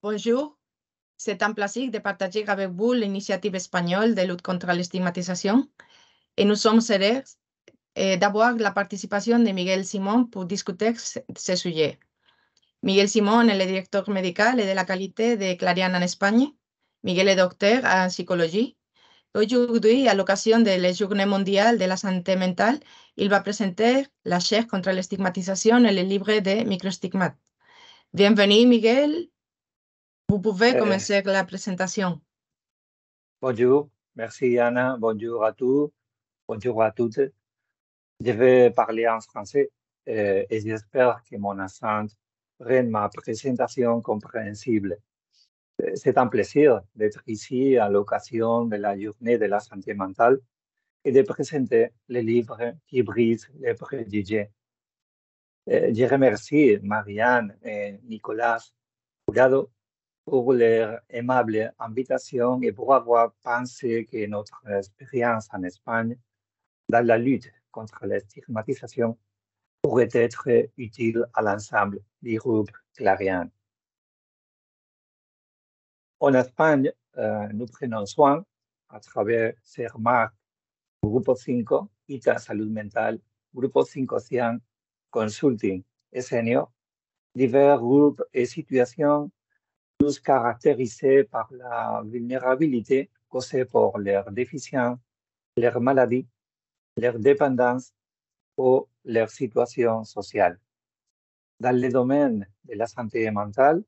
Bonjour, c'est un plaisir de partager avec vous l'initiative espagnole de lutte contre la stigmatisation et nous sommes heureux d'avoir la participation de Miguel Simón pour discuter ce sujet. Miguel Simón est le directeur médical et de la qualité de Clariane en Espagne. Miguel est docteur en psychologie. Aujourd'hui, à l'occasion de la Journée mondiale de la santé mentale, il va présenter la chaire contre la stigmatisation et le livre de microstigmates. Bienvenue, Miguel. Vous pouvez commencer la présentation. Bonjour, merci Anna, bonjour à tous, bonjour à toutes. Je vais parler en français et j'espère que mon accent rend ma présentation compréhensible. C'est un plaisir d'être ici à l'occasion de la journée de la santé mentale et de présenter le livre qui brise les préjugés. Je remercie Marianne et Nicolas Jurado pour leur aimable invitation et pour avoir pensé que notre expérience en Espagne dans la lutte contre la stigmatisation pourrait être utile à l'ensemble du groupe Clariane. En Espagne, nous prenons soin, à travers ces remarques, Grupo 5, ITA Salud Mental, Grupo 5 Cian, Consulting et Senior, divers groupes et situations tous caractérisés par la vulnérabilité causée par leurs déficiences, leurs maladies, leur dépendance ou leur situation sociale. Dans le domaine de la santé mentale,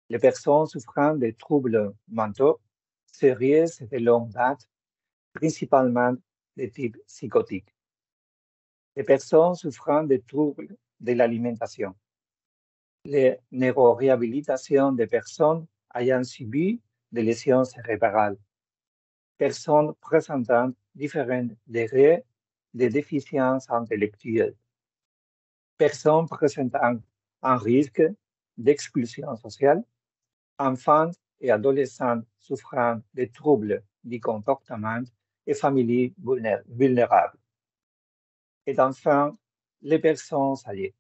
les personnes souffrant de troubles mentaux sérieux et de longue date, principalement de type psychotique. Les personnes souffrant de troubles de l'alimentation. Les neuroréhabilitations des personnes ayant subi des lésions cérébrales. Personnes présentant différents degrés de déficience intellectuelle. Personnes présentant un risque d'exclusion sociale. Enfants et adolescents souffrant de troubles du comportement et familles vulnérables. Et enfin, les personnes âgées.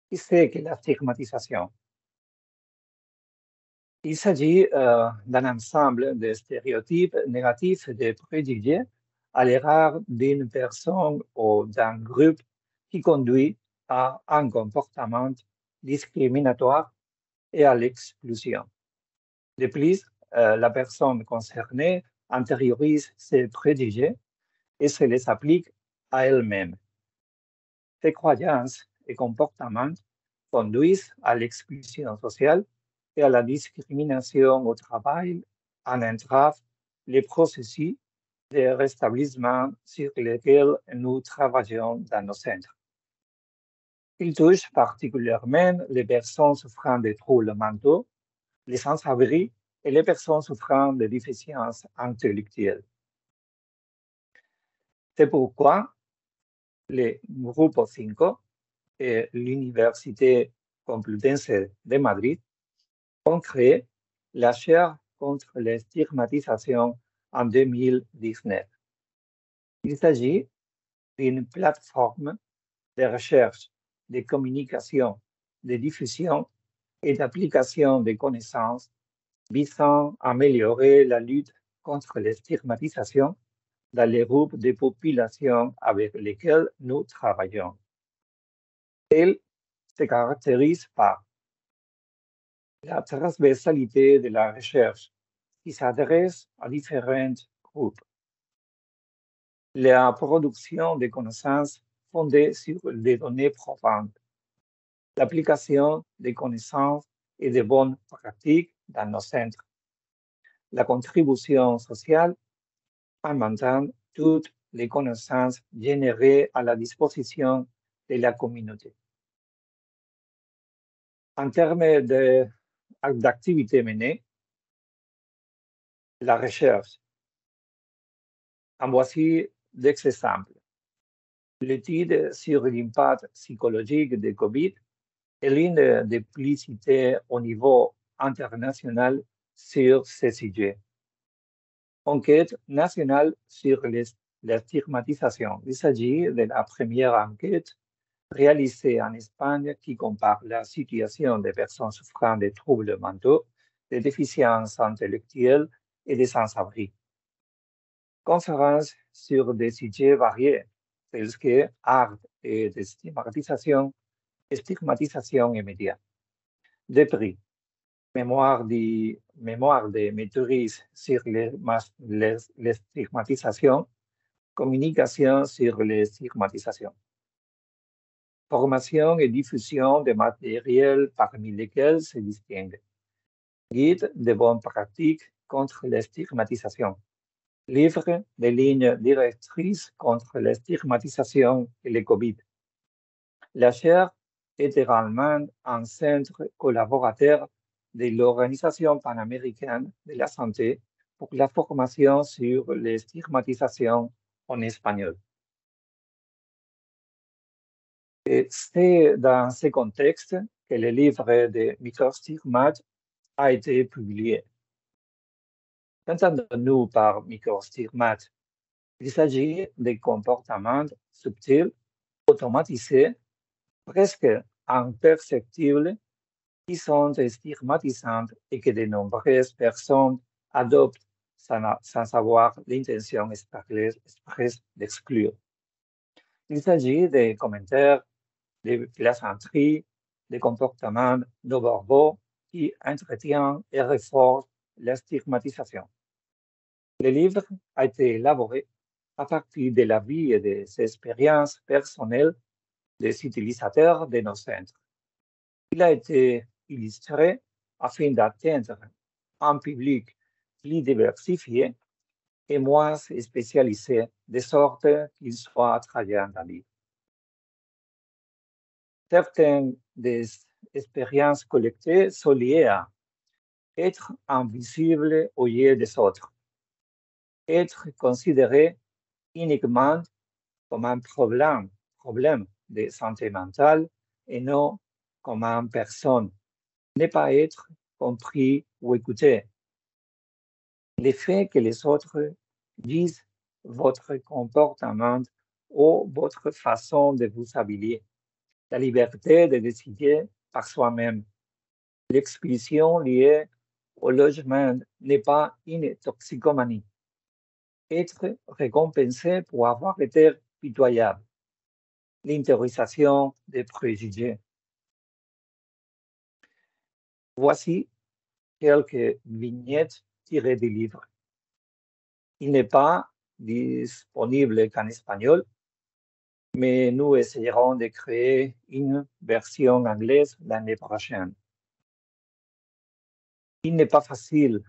Qu'est-ce que c'est que la stigmatisation? Il s'agit d'un ensemble de stéréotypes négatifs et de préjugés à l'égard d'une personne ou d'un groupe qui conduit à un comportement discriminatoire et à l'exclusion. De plus, la personne concernée intériorise ces préjugés et se les applique à elle-même. Ces croyances et comportements conduisent à l'exclusion sociale et à la discrimination au travail en entravent les processus de rétablissement sur lesquels nous travaillons dans nos centres. Il touche particulièrement les personnes souffrant de troubles mentaux, les sans-abri et les personnes souffrant de déficiences intellectuelles. C'est pourquoi le Grupo 5 et l'Université Complutense de Madrid ont créé la chaire contre la stigmatisation en 2019. Il s'agit d'une plateforme de recherche, de communication, de diffusion et d'application des connaissances visant à améliorer la lutte contre la stigmatisation dans les groupes de population avec lesquels nous travaillons. Elle se caractérise par la transversalité de la recherche qui s'adresse à différents groupes, la production de connaissances fondées sur des données probantes, l'application des connaissances et de bonnes pratiques dans nos centres, la contribution sociale en mettant toutes les connaissances générées à la disposition de la communauté. En termes d'activités menées, la recherche. En voici des exemples. L'étude sur l'impact psychologique de COVID est l'une des plus citées au niveau international sur ce sujet. Enquête nationale sur la stigmatisation. Il s'agit de la première enquête réalisé en Espagne qui compare la situation des personnes souffrant de troubles mentaux, de déficiences intellectuelles et de sans-abri. Conférences sur des sujets variés, tels que art et stigmatisation et médias. Des prix. Mémoire de maîtrise sur les stigmatisations, communication sur les stigmatisations. Formation et diffusion de matériel parmi lesquels se distinguent. Guide de bonnes pratiques contre les stigmatisations. Livre de lignes directrices contre les stigmatisations et le Covid. La chaire est également un centre collaborateur de l'Organisation panaméricaine de la santé pour la formation sur les stigmatisations en espagnol. Et c'est dans ce contexte que le livre de Microstigmates a été publié. Qu'entendons-nous par microstigmates? Il s'agit de comportements subtils, automatisés, presque imperceptibles, qui sont stigmatisants et que de nombreuses personnes adoptent sans avoir l'intention expresse d'exclure. Il s'agit de commentaires, de plaisanteries, de comportements non-verbaux qui entretiennent et renforcent la stigmatisation. Le livre a été élaboré à partir de la vie et des expériences personnelles des utilisateurs de nos centres. Il a été illustré afin d'atteindre un public plus diversifié et moins spécialisé, de sorte qu'il soit attrayant à lire. Certaines des expériences collectées sont liées à être invisible aux yeux des autres, être considéré uniquement comme un problème de santé mentale et non comme une personne, ne pas être compris ou écouté. Le fait que les autres disent votre comportement ou votre façon de vous habiller, la liberté de décider par soi-même. L'expulsion liée au logement n'est pas une toxicomanie. Être récompensé pour avoir été pitoyable. L'intériorisation des préjugés. Voici quelques vignettes tirées du livre. Il n'est pas disponible qu'en espagnol, mais nous essayerons de créer une version anglaise l'année prochaine. Il n'est pas facile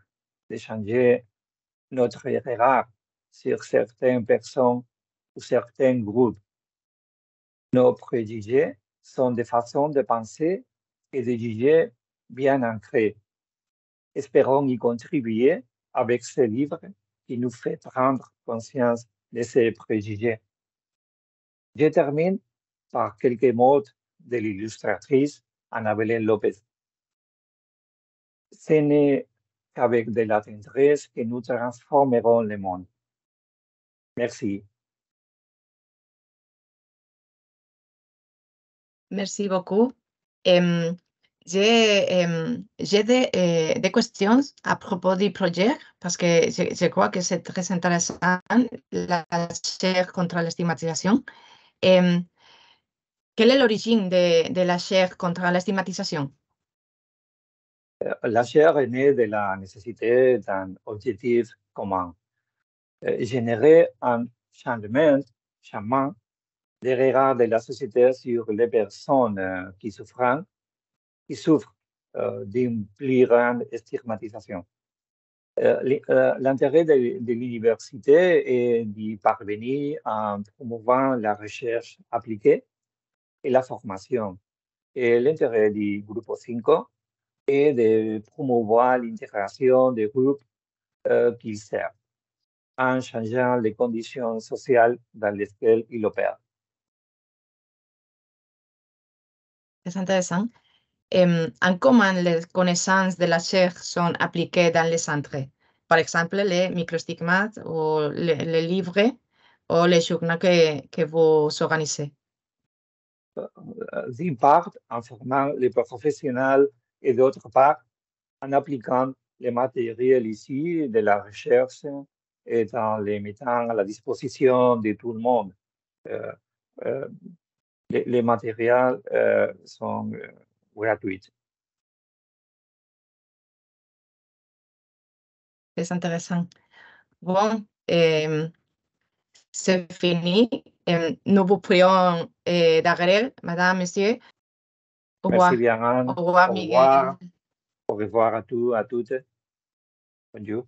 de changer notre regard sur certaines personnes ou certains groupes. Nos préjugés sont des façons de penser et de juger bien ancrées. Espérons y contribuer avec ce livre qui nous fait prendre conscience de ces préjugés. Je termine par quelques mots de l'illustratrice Annabelle Lopez. Ce n'est qu'avec de la tendresse que nous transformerons le monde. Merci. Merci beaucoup. J'ai des questions à propos du projet parce que je crois que c'est très intéressant, la chaire contre la stigmatisation. Quelle est l'origine de la chaire contre la stigmatisation? La chaire est née de la nécessité d'un objectif commun, générer un changement des regards de la société sur les personnes qui souffrent d'une plus grande stigmatisation. L'intérêt de l'université est d'y parvenir en promouvant la recherche appliquée et la formation. Et l'intérêt du groupe 5 est de promouvoir l'intégration des groupes qu'il sert, en changeant les conditions sociales dans lesquelles il opère. C'est intéressant. En comment les connaissances de la chaire sont appliquées dans les centres? Par exemple, les microstigmates ou les livres ou les journaux que vous organisez. d'une part, en formant les professionnels et d'autre part, en appliquant les matériels ici de la recherche et en les mettant à la disposition de tout le monde. Les matériels sont gratuits. C'est intéressant. Bon, c'est fini. Nous vous prions d'arrêter, madame, monsieur. Au revoir. Merci bien, Anne. Au revoir, Miguel. Au revoir à tous, à toutes. Bonjour.